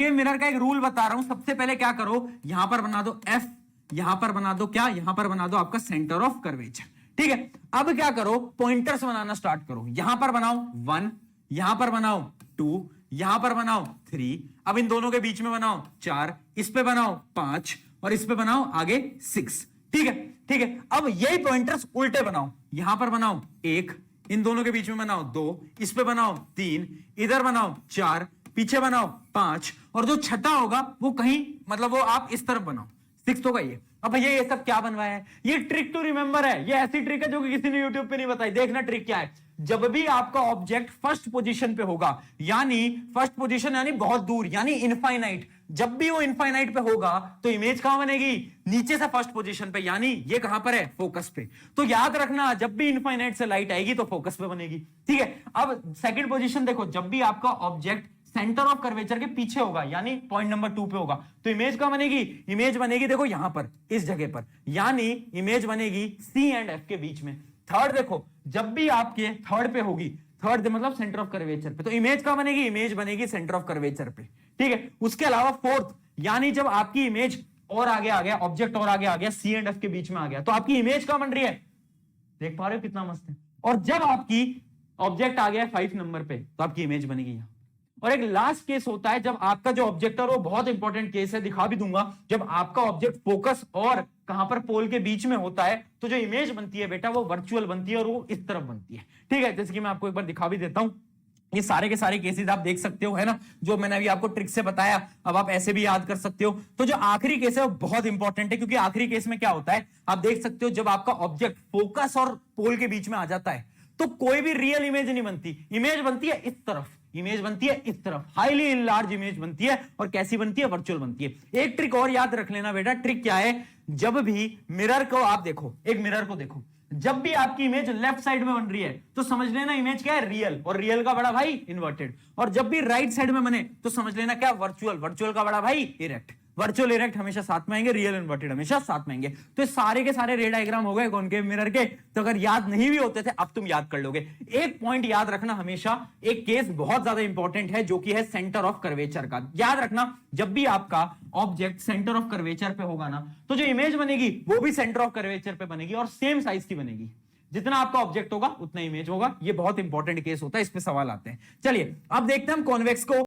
Concave mirror का एक rule बता रहा हूं। सबसे पहले क्या करो, यहां पर बना दो एफ, यहां पर बना दो क्या, यहां पर बना दो आपका सेंटर ऑफ कर्वेचर। ठीक है, अब क्या करो, पॉइंटर्स बनाना स्टार्ट करो। यहां पर बनाओ 1, यहां पर बनाओ 2, यहां पर बनाओ 3, अब इन दोनों के बीच में बनाओ 4, इस पे बनाओ 5 और इस पे बनाओ आगे 6। ठीक है, ठीक है। अब यही पॉइंटर्स उल्टे बनाओ, यहां पर बनाओ 1, इन दोनों के बीच में बनाओ 2, इस पे बनाओ 3, इधर बनाओ 4, पीछे बनाओ 5 और जो छठा होगा वो कहीं मतलब वो आप इस तरफ बनाओ, 6 होगा ये। अब भैया ये सब क्या बनवाया है, ये ट्रिक टू रिमेंबर है। ये ऐसी ट्रिक है जो कि किसी ने यूट्यूब पे नहीं बताई। देखना ट्रिक क्या है, जब भी आपका ऑब्जेक्ट फर्स्ट पोजीशन पे होगा, यानी फर्स्ट पोजीशन यानी बहुत दूर, यानी इनफाइनाइट, जब भी वो इनफाइनाइट पे होगा तो इमेज कहां बनेगी, नीचे से फर्स्ट पोजीशन पे, यानी ये कहां पर है, फोकस पे। तो याद रखना, जब भी इनफाइनाइट से लाइट आएगी तो फोकस पे बनेगी। ठीक है, अब सेकंड पोजीशन देखो, जब भी आपका ऑब्जेक्ट सेंटर ऑफ कर्वेचर के पीछे होगा, यानी पॉइंट नंबर 2 पे होगा, तो इमेज कहां बनेगी, इमेज बनेगी देखो यहां पर, इस जगह पर, यानी इमेज बनेगी सी एंड एफ के बीच में। थर्ड देखो, जब भी आपके थर्ड पे होगी, थर्ड मतलब सेंटर ऑफ कर्वेचर पे, तो इमेज कहां बनेगी, इमेज बनेगी सेंटर ऑफ कर्वेचर पे। ठीक है, उसके अलावा फोर्थ, यानी जब आपकी इमेज और आगे आ गया, ऑब्जेक्ट और आगे आ गया, सी एंड एफ के बीच में आ गया, तो आपकी इमेज कहां बन रही है, देख पा रहे हो कितना मस्त है। और जब आपकी ऑब्जेक्ट आ गया 5 नंबर पे, तो आपकी इमेज बनेगी यहां। और एक लास्ट केस होता है जब आपका जो ऑब्जेक्ट है, वो बहुत इंपॉर्टेंट केस है, दिखा भी दूंगा, जब आपका ऑब्जेक्ट फोकस और कहां पर पोल के बीच में होता है, तो जो इमेज बनती है बेटा वो वर्चुअल बनती है और वो इस तरफ बनती है। ठीक है, जैसे कि मैं आपको एक बार दिखा भी देता हूं, ये सारे के सारे केसेस आप देख सकते हो, है ना, जो मैंने अभी आपको ट्रिक से बताया। अब आप ऐसे भी याद कर सकते हो। तो जो आखिरी केस है वो बहुत इंपॉर्टेंट है, क्योंकि आखिरी केस में क्या होता है, आप देख सकते हो, जब आपका ऑब्जेक्ट फोकस और पोल के बीच में आ जाता है तो कोई भी रियल इमेज नहीं बनती, इमेज बनती है इस तरफ, इमेज बनती है इस तरफ, हाईली इनलार्ज इमेज बनती है। और कैसी बनती है, वर्चुअल बनती है। एक ट्रिक और याद रख लेना बेटा, ट्रिक क्या है, जब भी मिरर को आप देखो, एक मिरर को देखो, जब भी आपकी इमेज लेफ्ट साइड में बन रही है तो समझ लेना इमेज क्या है, रियल, और रियल का बड़ा भाई इन्वर्टेड। और जब भी राइट साइड में बने तो समझ लेना क्या, वर्चुअल, वर्चुअल का बड़ा भाई इरेक्ट। वर्चुअल इरेक्ट हमेशा साथ में आएंगे, रियल इन्वर्टेड हमेशा साथ में आएंगे। तो सारे के सारे रे डायग्राम हो गए कॉनकेव मिरर के। तो अगर याद नहीं भी होते थे, अब तुम याद कर लोगे। एक पॉइंट याद रखना हमेशा, एक केस बहुत ज्यादा इंपॉर्टेंट है जो कि है सेंटर ऑफ कर्वेचर का। याद रखना, जब भी आपका ऑब्जेक्ट सेंटर ऑफ कर्वेचर पे होगा ना, तो जो इमेज बनेगी वो भी सेंटर ऑफ कर्वेचर पे बनेगी और सेम साइज की बनेगी। जितना आपका ऑब्जेक्ट होगा उतना इमेज होगा। ये बहुत इंपॉर्टेंट केस होता है, इस पे सवाल आते हैं। चलिए अब देखते हैं हम कॉन्वेक्स को।